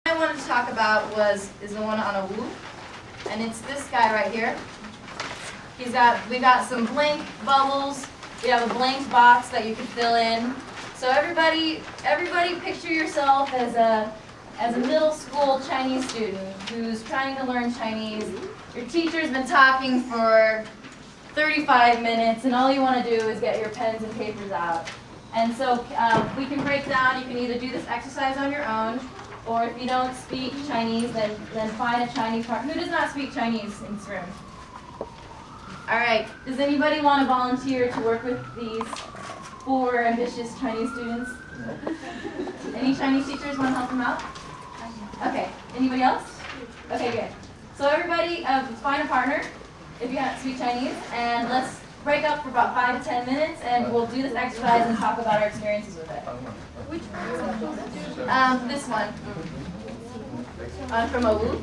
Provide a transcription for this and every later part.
I wanted to talk about is the one on a Wu, and it's this guy right here. We got some blank bubbles. We have a blank box that you can fill in. So everybody picture yourself as a middle school Chinese student who's trying to learn Chinese. Your teacher's been talking for 35 minutes, and all you want to do is get your pens and papers out. And so we can break down. You can either do this exercise on your own, or if you don't speak Chinese, then find a Chinese partner. Who does not speak Chinese in this room? All right. Does anybody want to volunteer to work with these 4 ambitious Chinese students? Any Chinese teachers want to help them out? Okay. Anybody else? Okay, good. So everybody, find a partner if you can't speak Chinese, and let's break up for about 5 to 10 minutes, and we'll do this exercise and talk about our experiences with it. Which one? This one. From a Wu.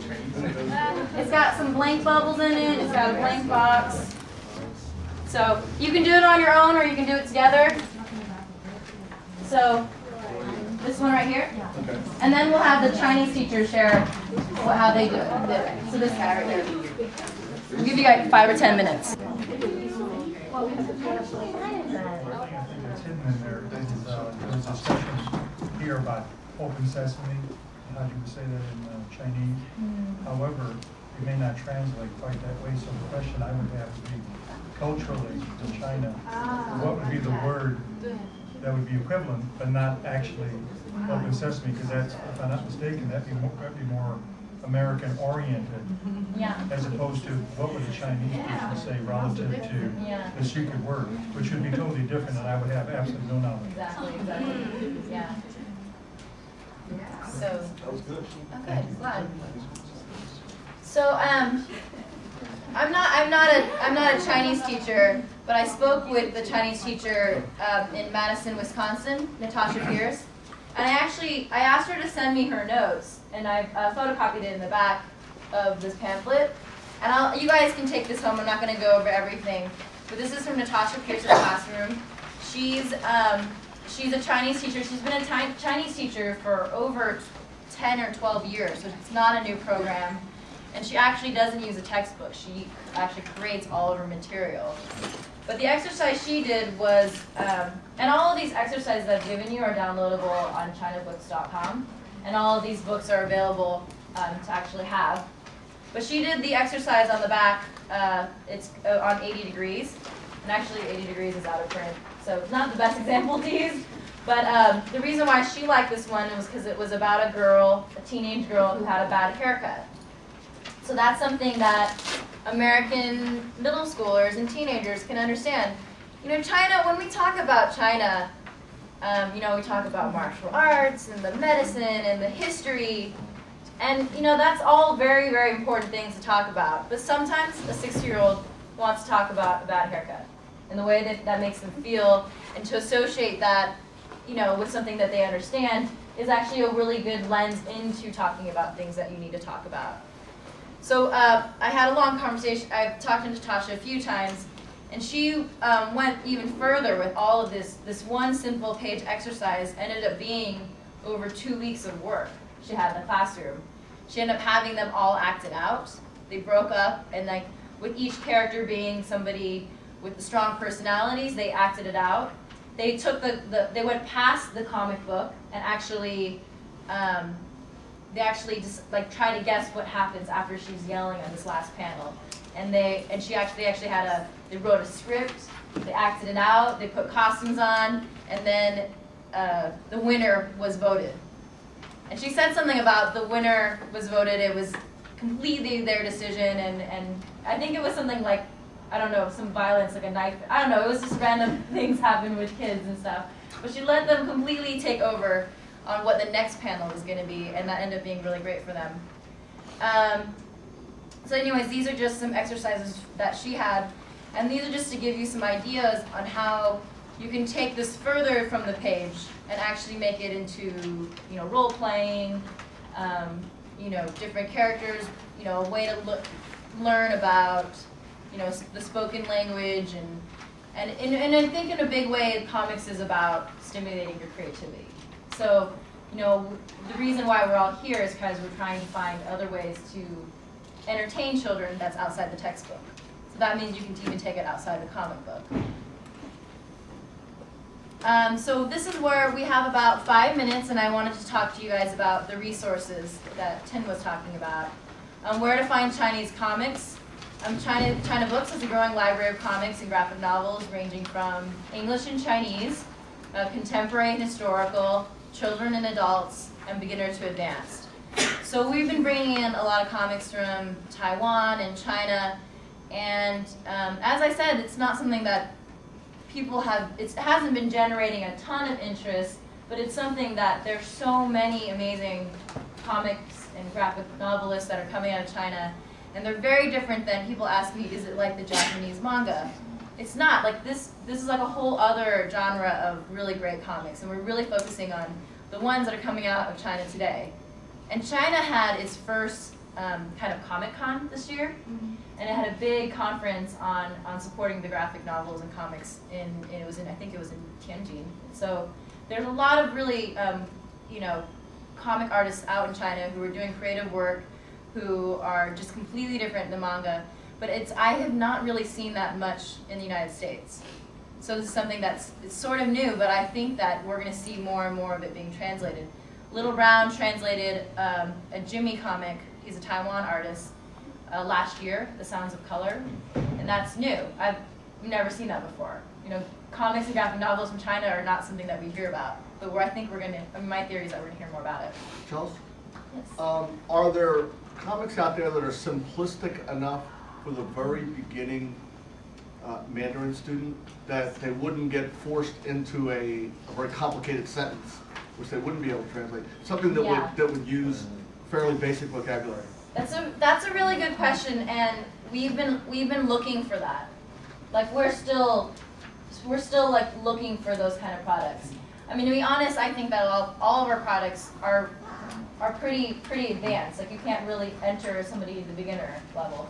It's got some blank bubbles in it. It's got a blank box. So you can do it on your own, or you can do it together. So this one right here. And then we'll have the Chinese teacher share how they do it. So this guy right here. We'll give you guys 5 or 10 minutes. There's discussions here about open sesame, how you would say that in Chinese. However, it may not translate quite that way, so the question I would have would be, culturally in China, what would be the word that would be equivalent, but not actually open sesame, because that's, if I'm not mistaken, that'd be more American oriented, as opposed to what would a Chinese person say relative to the secret word, which would be totally different, and I would have absolutely no knowledge. Exactly. Yeah. So. That was good. Okay, glad. So I'm not a Chinese teacher, but I spoke with the Chinese teacher in Madison, Wisconsin, Natasha Pierce, and I asked her to send me her notes, and I photocopied it in the back of this pamphlet. And you guys can take this home. I'm not going to go over everything, but this is from Natasha Pierce's classroom. She's a Chinese teacher. She's been a Chinese teacher for over 10 or 12 years, so it's not a new program. And she actually doesn't use a textbook. She actually creates all of her material. But the exercise she did was, and all of these exercises I've given you are downloadable on Chinabooks.com, and all of these books are available to actually have. But she did the exercise on the back. It's on 80 degrees, and actually 80 degrees is out of print, so it's not the best example to use. But the reason why she liked this one was because it was about a girl, a teenage girl, who had a bad haircut. So that's something that American middle schoolers and teenagers can understand. You know, China, when we talk about China, we talk about martial arts and the medicine and the history. And, that's all very, very important things to talk about. But sometimes a 6-year-old wants to talk about a bad haircut and the way that makes them feel, and to associate that, with something that they understand is actually a really good lens into talking about things that you need to talk about. So I had a long conversation. I've talked to Natasha a few times, and she went even further with all of this. This one simple page exercise ended up being over 2 weeks of work she had in the classroom. She ended up having them all acted out. They broke up, and with each character being somebody with the strong personalities, they acted it out. They took they went past the comic book and actually. They actually just try to guess what happens after she's yelling on this last panel, and they wrote a script, they acted it out, they put costumes on, and then the winner was voted. And she said something about the winner was voted. It was completely their decision, and I think it was something like, I don't know, some violence, like a knife. I don't know. It was just random things happen with kids and stuff. But she let them completely take over on what the next panel was going to be, and that ended up being really great for them. So anyways, these are just some exercises that she had, and these are just to give you some ideas on how you can take this further from the page and actually make it into, role playing, different characters, a way to learn about, the spoken language, and I think in a big way, comics is about stimulating your creativity. So you know, the reason why we're all here is because we're trying to find other ways to entertain children that's outside the textbook. So that means you can even take it outside the comic book. So this is where we have about 5 minutes, and I wanted to talk to you guys about the resources that Thien was talking about. Where to find Chinese comics. Chinabooks is a growing library of comics and graphic novels ranging from English and Chinese, contemporary and historical, children and adults, and beginner to advanced. So we've been bringing in a lot of comics from Taiwan and China, and as I said, it's not something that people have, it hasn't been generating a ton of interest, but it's something that there's so many amazing comics and graphic novelists that are coming out of China, and they're very different than, people ask me, is it like the Japanese manga? It's not. Like this is like a whole other genre of really great comics, and we're really focusing on the ones that are coming out of China today. And China had its first kind of Comic-Con this year, and it had a big conference on supporting the graphic novels and comics I think it was in Tianjin. So there's a lot of really, you know, comic artists out in China who are doing creative work, who are just completely different than manga. But I have not really seen that much in the United States. So this is something it's sort of new, but I think that we're going to see more and more of it being translated. Little Brown translated a Jimmy comic. He's a Taiwan artist. Last year, The Sounds of Color, and that's new. I've never seen that before. You know, comics and graphic novels from China are not something that we hear about, but I think we're going to, my theory is that we're going to hear more about it. Chellis? Yes. Are there comics out there that are simplistic enough for the very beginning Mandarin student that they wouldn't get forced into a very complicated sentence, which they wouldn't be able to translate? Something that would use fairly basic vocabulary. That's a really good question, and we've been looking for that. Like we're still like looking for those kind of products. I mean, to be honest, I think that all of our products are pretty advanced. Like you can't really enter somebody at the beginner level.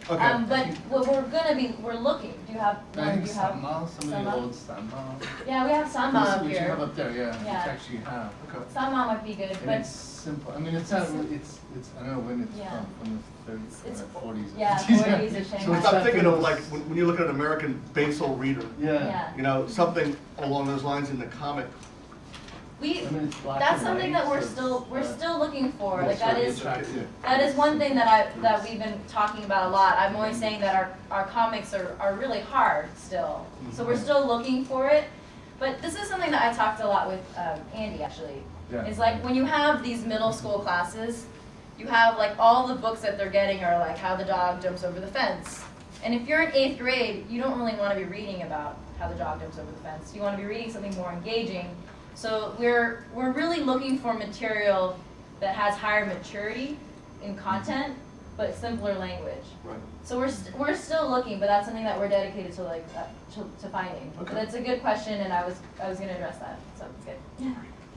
Okay. But what we're looking. Do you have? I think do you have somebody holds Samba. Yeah, we have Samba up Which you here. have up there, yeah. Yeah. Which actually you have. Okay. Samba might be good, And but it's simple. I mean, it's not. It's. I don't know when it's Yeah. from the 30s, It's 40s. yeah, 50s. 40s or So Shanghai. I'm thinking of like when you look at an American basal reader, Yeah. you know, something along those lines in the comic. I mean, it's black That's and something white, that we're so still looking for. it's Like that is attractive. that is one thing that we've been talking about a lot. I'm always saying that our comics are really hard still. So we're still looking for it. But this is something that I talked a lot with Andy actually. Yeah. It's like when you have these middle school classes, you have like all the books that they're getting are like how the dog jumps over the fence. And if you're in 8th grade, you don't really want to be reading about how the dog jumps over the fence. You want to be reading something more engaging. So we're really looking for material that has higher maturity in content, but simpler language. Right. So we're still looking, but that's something that we're dedicated to like to finding. Okay. But it's a good question, and I was going to address that. So it's good. Yeah.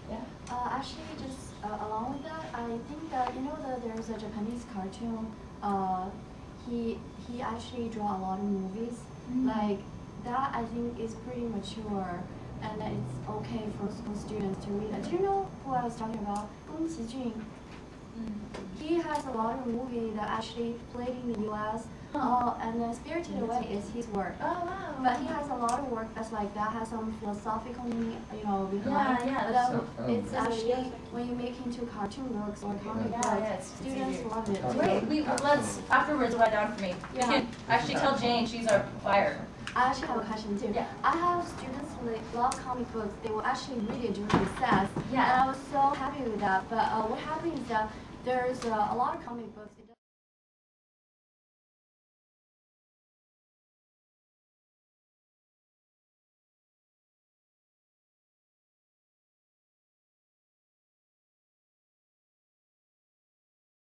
Yeah. Actually, just along with that, I think that there's a Japanese cartoon. He actually draw a lot of movies like that. I think is pretty mature, and it's okay for school students to read. Do you know who I was talking about? Pham. He has a lot of movies that actually played in the U.S. And then Spirited Away is his work. Oh wow. But he has a lot of work that's like that has some philosophical meaning, behind. Yeah, But that's it's actually when you make into cartoon books or comic books, it's students easier. love it. Wait, let's afterwards write down for me. Yeah. You can actually tell Jane she's our buyer. I actually have a question too. Yeah. I have students who love comic books. They will actually read it during recess. Yeah. And I was so happy with that. But what happened is that there's a lot of comic books.